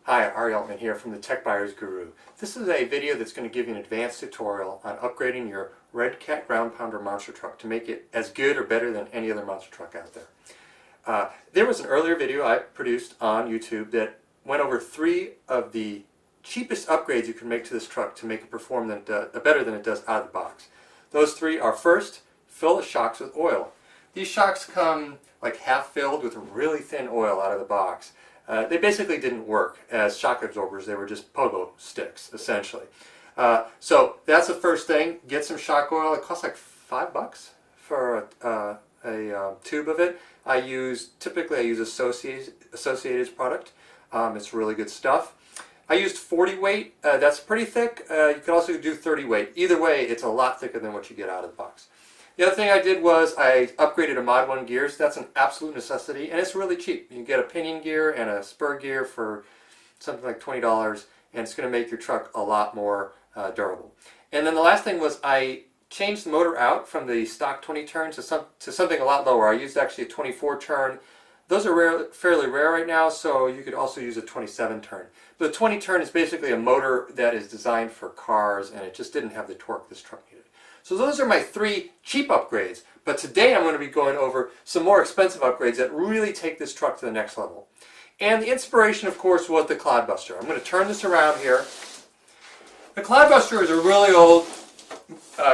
Hi, Ari Altman here from the Tech Buyers Guru. This is a video that's going to give you an advanced tutorial on upgrading your Redcat Ground Pounder monster truck to make it as good or better than any other monster truck out there. There was an earlier video I produced on YouTube that went over 3 of the cheapest upgrades you can make to this truck to make it perform better than it does out of the box. Those 3 are: first, fill the shocks with oil. These shocks come like half filled with really thin oil out of the box. They basically didn't work as shock absorbers. They were just pogo sticks, essentially. So that's the first thing. Get some shock oil. It costs like $5 for a tube of it. Typically I use Associated's product. It's really good stuff. I used 40 weight. That's pretty thick. You could also do 30 weight. Either way, it's a lot thicker than what you get out of the box. The other thing I did was I upgraded to Mod 1 gears. That's an absolute necessity, and it's really cheap. You can get a pinion gear and a spur gear for something like $20, and it's going to make your truck a lot more durable. And then the last thing was I changed the motor out from the stock 20 turn to something a lot lower. I used actually a 24 turn. Those are fairly rare right now, so you could also use a 27 turn. But the 20 turn is basically a motor that is designed for cars, and it just didn't have the torque this truck needed. So those are my 3 cheap upgrades, but today I'm going to be going over some more expensive upgrades that really take this truck to the next level. And the inspiration, of course, was the Clodbuster. I'm going to turn this around here. The Clodbuster is a really old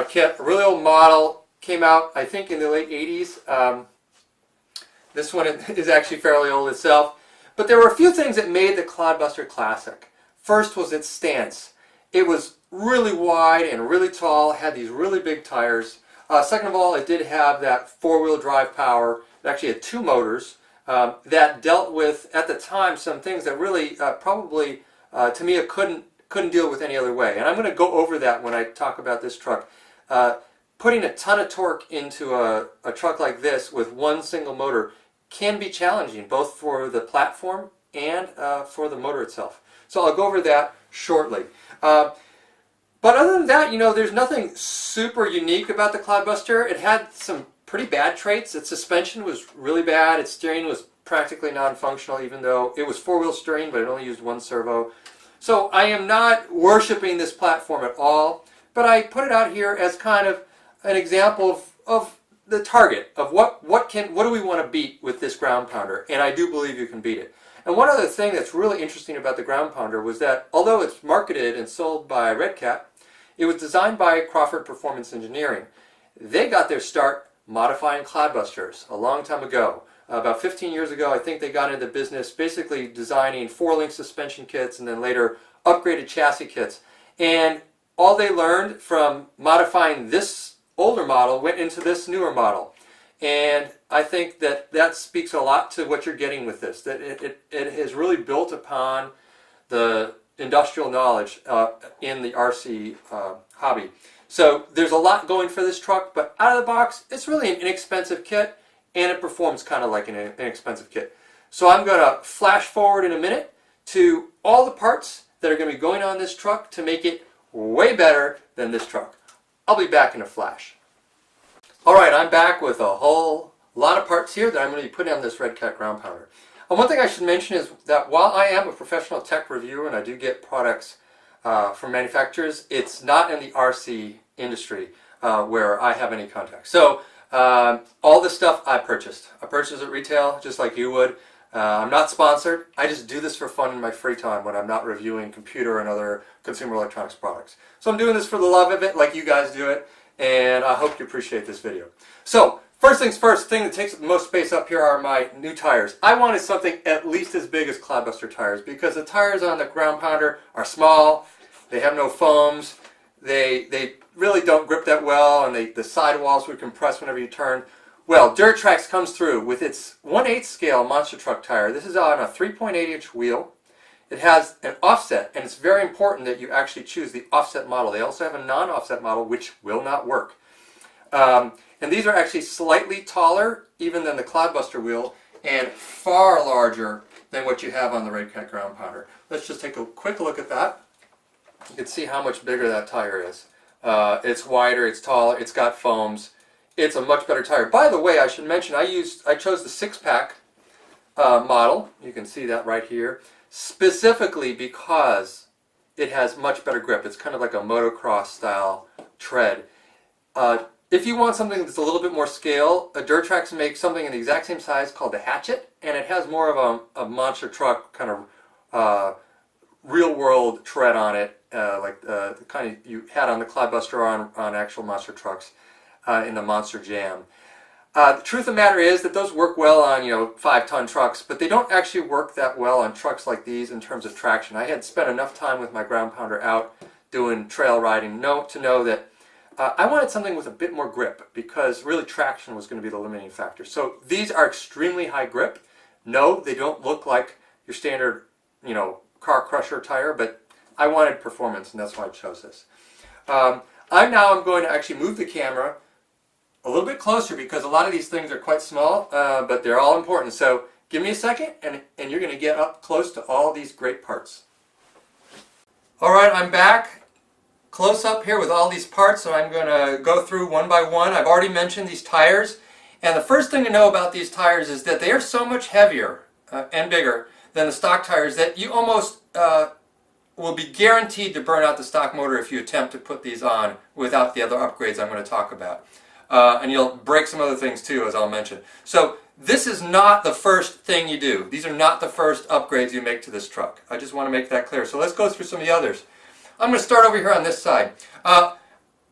kit, a really old model. Came out, I think, in the late 80s. This one is actually fairly old itself. But there were a few things that made the Clodbuster classic. First was its stance. It was really wide and really tall, had these really big tires. Second of all, it did have that 4-wheel drive power. It actually had 2 motors that dealt with, at the time, some things that really probably, to me, it couldn't deal with any other way. And I'm going to go over that when I talk about this truck. Putting a ton of torque into a truck like this with one single motor can be challenging, both for the platform and for the motor itself. So I'll go over that shortly. But other than that, there's nothing super unique about the Clodbuster. It had some pretty bad traits. Its suspension was really bad. Its steering was practically non-functional, even though it was 4-wheel steering, but it only used 1 servo. So I am not worshiping this platform at all, but I put it out here as kind of an example of the target of what do we want to beat with this ground pounder, and I do believe you can beat it. And one other thing that's really interesting about the ground pounder was that although it's marketed and sold by Redcat, it was designed by Crawford Performance Engineering. They got their start modifying Clodbusters a long time ago. About 15 years ago, I think they got into the business basically designing 4-link suspension kits and then later upgraded chassis kits. And all they learned from modifying this older model went into this newer model. And I think that speaks a lot to what you're getting with this. That it has really built upon the industrial knowledge in the RC hobby. So there's a lot going for this truck, but out of the box, it's really an inexpensive kit, and it performs kind of like an inexpensive kit. So I'm going to flash forward in a minute to all the parts that are going to be going on this truck to make it way better than this truck. I'll be back in a flash. Alright, I'm back with a whole lot of parts here that I'm going to be putting on this Redcat Ground Pounder. And one thing I should mention is that while I am a professional tech reviewer and I do get products from manufacturers, it's not in the RC industry where I have any contact. So all this stuff I purchased. I purchased at retail just like you would. I'm not sponsored. I just do this for fun in my free time when I'm not reviewing computer and other consumer electronics products. So I'm doing this for the love of it like you guys do it, and I hope you appreciate this video. So first things first, thing that takes the most space up here are my new tires. I wanted something at least as big as Clodbuster tires because the tires on the ground pounder are small, they have no foams, they really don't grip that well, and the sidewalls would compress whenever you turn. Well, Dirt Tracks comes through with its 1/8 scale monster truck tire. This is on a 3.8-inch wheel. It has an offset, and it's very important that you actually choose the offset model. They also have a non-offset model, which will not work. And these are actually slightly taller even than the Clodbuster wheel and far larger than what you have on the Redcat Ground Pounder. Let's just take a quick look at that. You can see how much bigger that tire is. It's wider, it's taller, it's got foams. It's a much better tire. By the way, I should mention I chose the 6-pack model. You can see that right here. specifically because it has much better grip. It's kind of like a motocross style tread. If you want something that's a little bit more scale, Dirt Tracks make something in the exact same size called the Hatchet, and it has more of a monster truck kind of real world tread on it, like the kind of you had on the Clodbuster on actual monster trucks in the Monster Jam. The truth of the matter is that those work well on 5-ton trucks, but they don't actually work that well on trucks like these in terms of traction. I had spent enough time with my ground pounder out doing trail riding to know that I wanted something with a bit more grip, because really traction was going to be the limiting factor. So these are extremely high grip. No, they don't look like your standard car crusher tire, but I wanted performance, and that's why I chose this. I'm going to actually move the camera a little bit closer, because a lot of these things are quite small, but they're all important. So give me a second, and you're going to get up close to all these great parts. All right, I'm back close up here with all these parts, so I'm going to go through one by one. I've already mentioned these tires, and the first thing to know about these tires is that they are so much heavier and bigger than the stock tires that you almost will be guaranteed to burn out the stock motor if you attempt to put these on without the other upgrades I'm going to talk about. And you'll break some other things too, as I'll mention. So this is not the first thing you do. These are not the first upgrades you make to this truck. I just want to make that clear. So let's go through some of the others. I'm going to start over here on this side.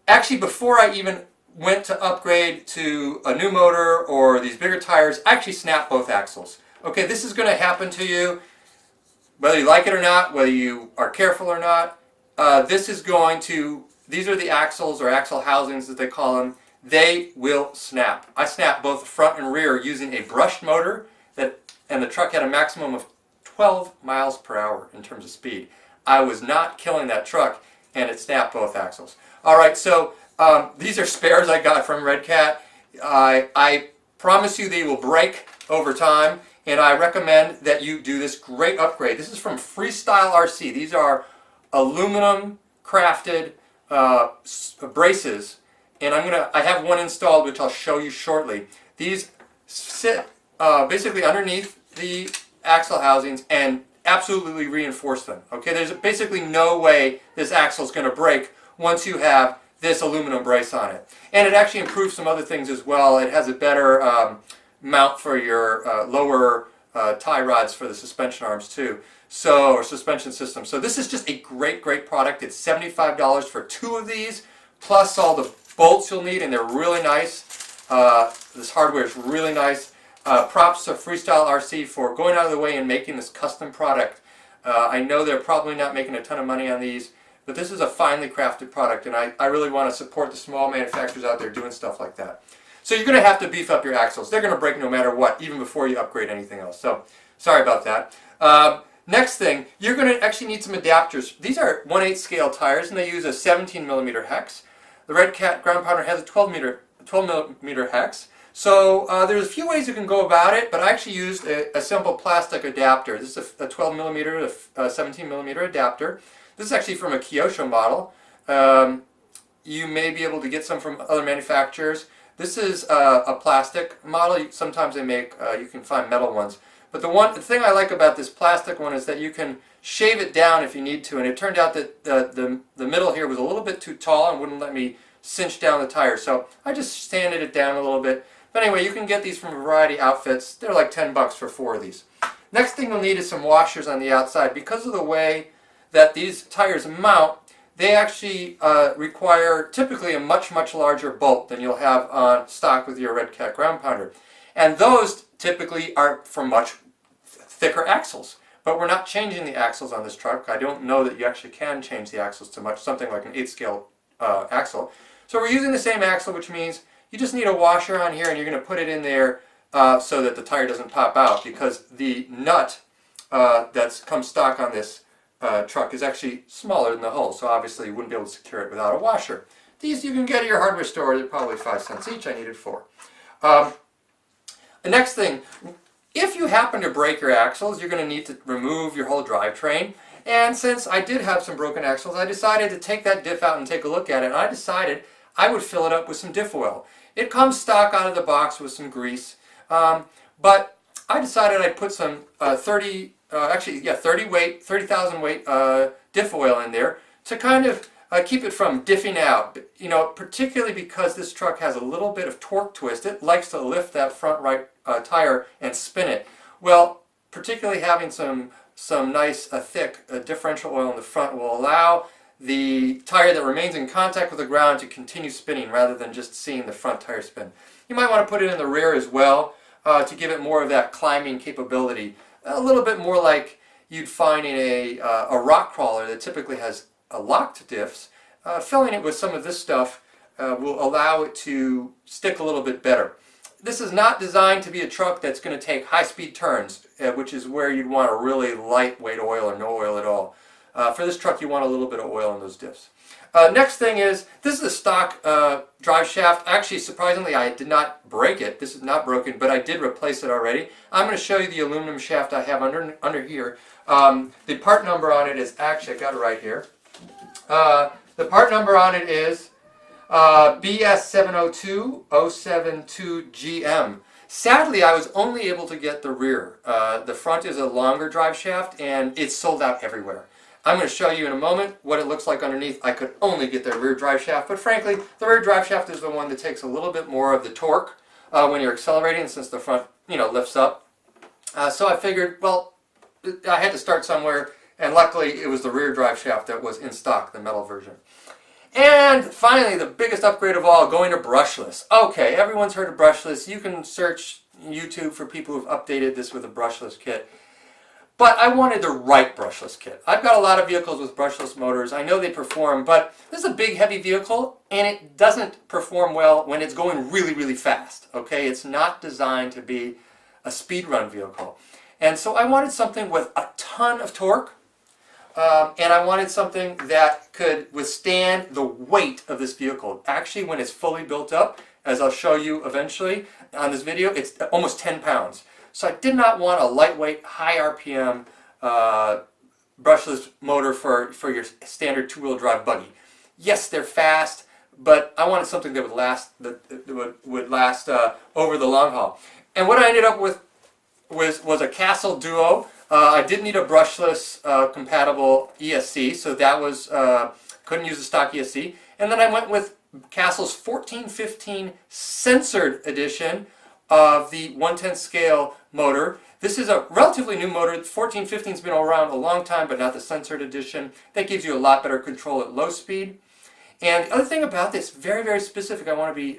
Actually, before I even went to upgrade to a new motor or these bigger tires, I actually snapped both axles. Okay, this is going to happen to you whether you like it or not, whether you are careful or not. These are the axles, or axle housings that they call them. They will snap. I snapped both the front and rear using a brushed motor, and the truck had a maximum of 12 miles per hour in terms of speed. I was not killing that truck, and it snapped both axles. All right, so these are spares I got from Redcat. I promise you they will break over time, and I recommend that you do this great upgrade. This is from Freestyle RC. These are aluminum crafted braces, and I have one installed, which I'll show you shortly. These sit basically underneath the axle housings and absolutely reinforce them. Okay, there's basically no way this axle is going to break once you have this aluminum brace on it. And it actually improves some other things as well. It has a better mount for your lower tie rods for the suspension arms too, or suspension system. So this is just a great product. It's $75 for 2 of these, plus all the bolts you'll need, and they're really nice. This hardware is really nice. Props to Freestyle RC for going out of the way and making this custom product. I know they're probably not making a ton of money on these, but this is a finely crafted product, and I really want to support the small manufacturers out there doing stuff like that. So you're going to have to beef up your axles. They're going to break no matter what, even before you upgrade anything else. So sorry about that. Next thing, you're going to actually need some adapters. These are 1/8 scale tires, and they use a 17mm hex. The Redcat Ground Pounder has a 12mm hex. So there's a few ways you can go about it, but I actually used a simple plastic adapter. This is a 12mm to 17mm adapter. This is actually from a Kyosho model. You may be able to get some from other manufacturers. This is a plastic model. Sometimes they make, you can find metal ones. But the thing I like about this plastic one is that you can shave it down if you need to. And it turned out that the middle here was a little bit too tall and wouldn't let me cinch down the tire. So I just sanded it down a little bit. But anyway, you can get these from a variety of outfits. They're like 10 bucks for 4 of these. Next thing you'll need is some washers on the outside. Because of the way that these tires mount, they actually require typically a much larger bolt than you'll have on stock with your Redcat Ground Pounder. And those typically are for much thicker axles. But we're not changing the axles on this truck. I don't know that you actually can change the axles to something like an 8 scale axle. So we're using the same axle, which means you just need a washer on here, and you're going to put it in there so that the tire doesn't pop out, because the nut that comes stock on this truck is actually smaller than the hole, so obviously you wouldn't be able to secure it without a washer. These you can get at your hardware store. They're probably 5 cents each. I needed 4. The next thing, if you happen to break your axles, you're going to need to remove your whole drivetrain. And since I did have some broken axles, I decided to take that diff out and take a look at it. And I decided I would fill it up with some diff oil. It comes stock out of the box with some grease, but I decided I'd put some 30 actually, yeah, 30,000 weight diff oil in there to kind of keep it from diffing out. You know, particularly because this truck has a little bit of torque twist. It likes to lift that front right tire and spin it. Well, particularly having some nice thick differential oil in the front will allow the tire that remains in contact with the ground to continue spinning rather than just seeing the front tire spin. You might want to put it in the rear as well to give it more of that climbing capability. A little bit more like you'd find in a rock crawler that typically has locked diffs. Filling it with some of this stuff will allow it to stick a little bit better. This is not designed to be a truck that's going to take high-speed turns, which is where you'd want a really lightweight oil or no oil at all. For this truck, you want a little bit of oil in those diffs. Next thing is, this is a stock drive shaft. Actually, surprisingly, I did not break it. This is not broken, but I did replace it already. I'm going to show you the aluminum shaft I have under here. The part number on it is, actually, I got it right here. The part number on it is BS702072GM. Sadly, I was only able to get the rear. The front is a longer drive shaft, and it's sold out everywhere. I'm going to show you in a moment what it looks like underneath. I could only get the rear drive shaft, but frankly, the rear drive shaft is the one that takes a little bit more of the torque when you're accelerating, since the front, lifts up. So I figured, well, I had to start somewhere, and luckily it was the rear drive shaft that was in stock, the metal version. And finally, the biggest upgrade of all, going to brushless. Okay, everyone's heard of brushless. You can search YouTube for people who've updated this with a brushless kit. But I wanted the right brushless kit. I've got a lot of vehicles with brushless motors. I know they perform, but this is a big, heavy vehicle, and it doesn't perform well when it's going really, really fast. Okay, it's not designed to be a speed run vehicle. And so I wanted something with a ton of torque, and I wanted something that could withstand the weight of this vehicle. Actually, when it's fully built up, as I'll show you eventually on this video, it's almost 10 pounds. So I did not want a lightweight, high RPM brushless motor for your standard two-wheel drive buggy. Yes, they're fast, but I wanted something that would last over the long haul. And what I ended up with was a Castle Duo. I did need a brushless compatible ESC, so that was couldn't use the stock ESC. And then I went with Castle's 1415 censored edition of the 1/10 scale motor. This is a relatively new motor. 1415's been around a long time, but not the censored edition. That gives you a lot better control at low speed. And the other thing about this, very, very specific, I want to be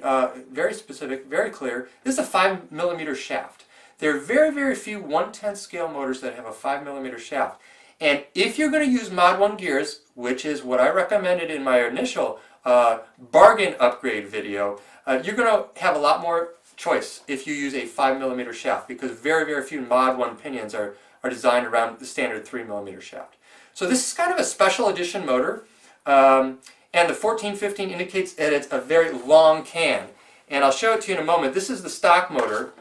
very specific, very clear, this is a 5mm shaft. There are very, very few 1/10 scale motors that have a 5mm shaft. And if you're going to use Mod 1 gears, which is what I recommended in my initial bargain upgrade video, you're going to have a lot more choice if you use a 5mm shaft, because very, very few Mod 1 pinions are designed around the standard 3mm shaft. So this is kind of a special edition motor, and the 1415 indicates that it's a very long can. And I'll show it to you in a moment. This is the stock motor.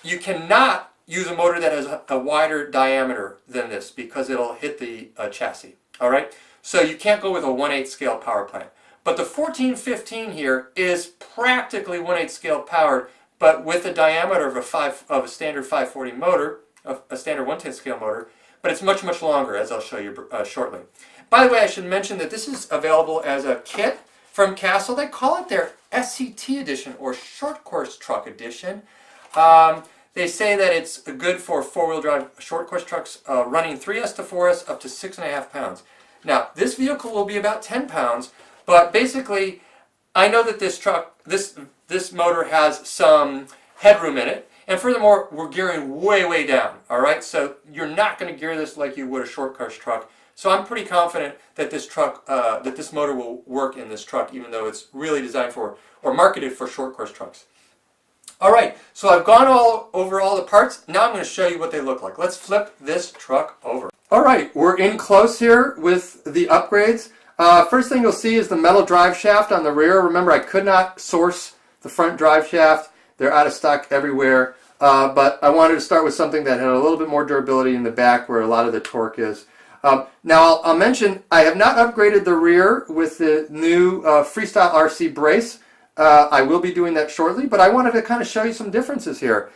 You cannot use a motor that has a wider diameter than this because it'll hit the chassis. All right? So you can't go with a 1/8 scale power plant. But the 1415 here is practically 1/8 scale powered, but with a diameter of a standard 540 motor, a standard 1/10 scale motor, but it's much, much longer, as I'll show you shortly. By the way, I should mention that this is available as a kit from Castle. They call it their SCT edition, or Short Course Truck edition. They say that it's good for four-wheel drive short course trucks running 3S to 4S up to 6.5 pounds. Now, this vehicle will be about 10 pounds, but basically, I know that this truck, this motor has some headroom in it, and furthermore, we're gearing way, way down. All right, so you're not going to gear this like you would a short course truck. So I'm pretty confident that this truck, that this motor will work in this truck, even though it's really designed for or marketed for short course trucks. All right, so I've gone over all the parts. Now I'm going to show you what they look like. Let's flip this truck over. All right, we're in close here with the upgrades. First thing you'll see is the metal drive shaft on the rear. Remember, I could not source the front drive shaft. They're out of stock everywhere. But I wanted to start with something that had a little bit more durability in the back where a lot of the torque is. Now I'll mention I have not upgraded the rear with the new Freestyle RC brace. I will be doing that shortly, but I wanted to kind of show you some differences here.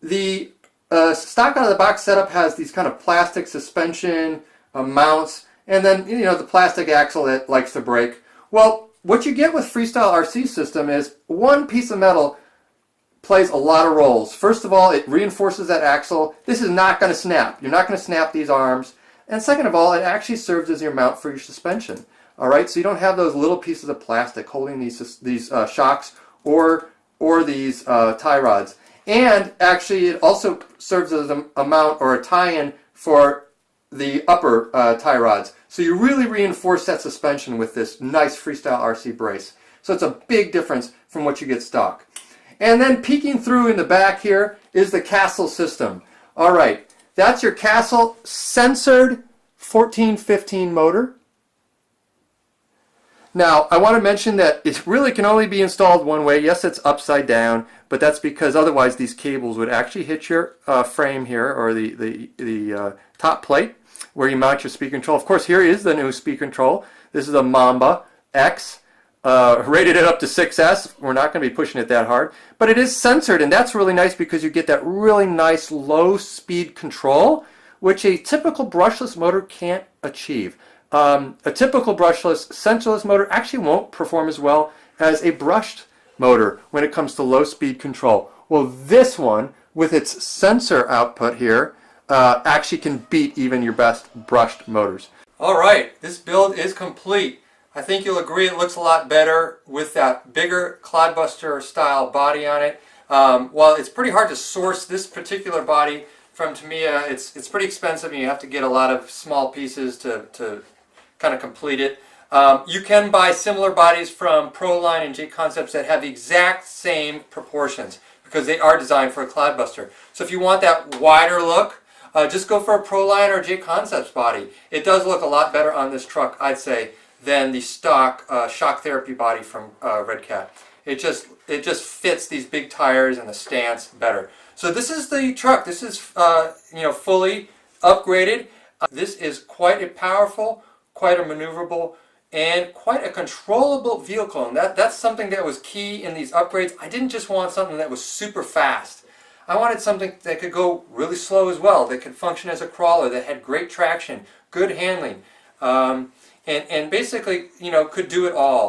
The stock out of the box setup has these kind of plastic suspension mounts, and then the plastic axle that likes to break. Well, what you get with Freestyle RC system is one piece of metal plays a lot of roles. First of all, it reinforces that axle. This is not going to snap. You're not going to snap these arms. And second of all, it actually serves as your mount for your suspension. All right, so you don't have those little pieces of plastic holding these shocks or these tie rods. And actually, it also serves as a mount or a tie-in for the upper tie rods. So you really reinforce that suspension with this nice Freestyle RC brace. So it's a big difference from what you get stock. And then peeking through in the back here is the Castle system. All right, that's your Castle censored 1415 motor. Now, I want to mention that it really can only be installed one way. Yes, it's upside down, but that's because otherwise these cables would actually hit your frame here, or the top plate where you mount your speed control. Of course, here is the new speed control. This is a Mamba X. Rated it up to 6S. We're not going to be pushing it that hard. But it is censored, and that's really nice because you get that really nice low speed control, which a typical brushless motor can't achieve. A typical brushless, sensorless motor actually won't perform as well as a brushed motor when it comes to low speed control. Well, this one, with its sensor output here, actually can beat even your best brushed motors. Alright, this build is complete. I think you'll agree it looks a lot better with that bigger Clodbuster style body on it. While it's pretty hard to source this particular body from Tamiya, it's pretty expensive and you have to get a lot of small pieces to kind of complete it. You can buy similar bodies from Proline and J Concepts that have the exact same proportions because they are designed for a Clodbuster. So if you want that wider look, just go for a Proline or J Concepts body. It does look a lot better on this truck, I'd say, than the stock shock therapy body from Redcat. It just fits these big tires and the stance better. So this is the truck. This is fully upgraded. This is quite a powerful, quite a maneuverable, and quite a controllable vehicle. And that's something that was key in these upgrades. I didn't just want something that was super fast. I wanted something that could go really slow as well, that could function as a crawler, that had great traction, good handling, and basically, could do it all.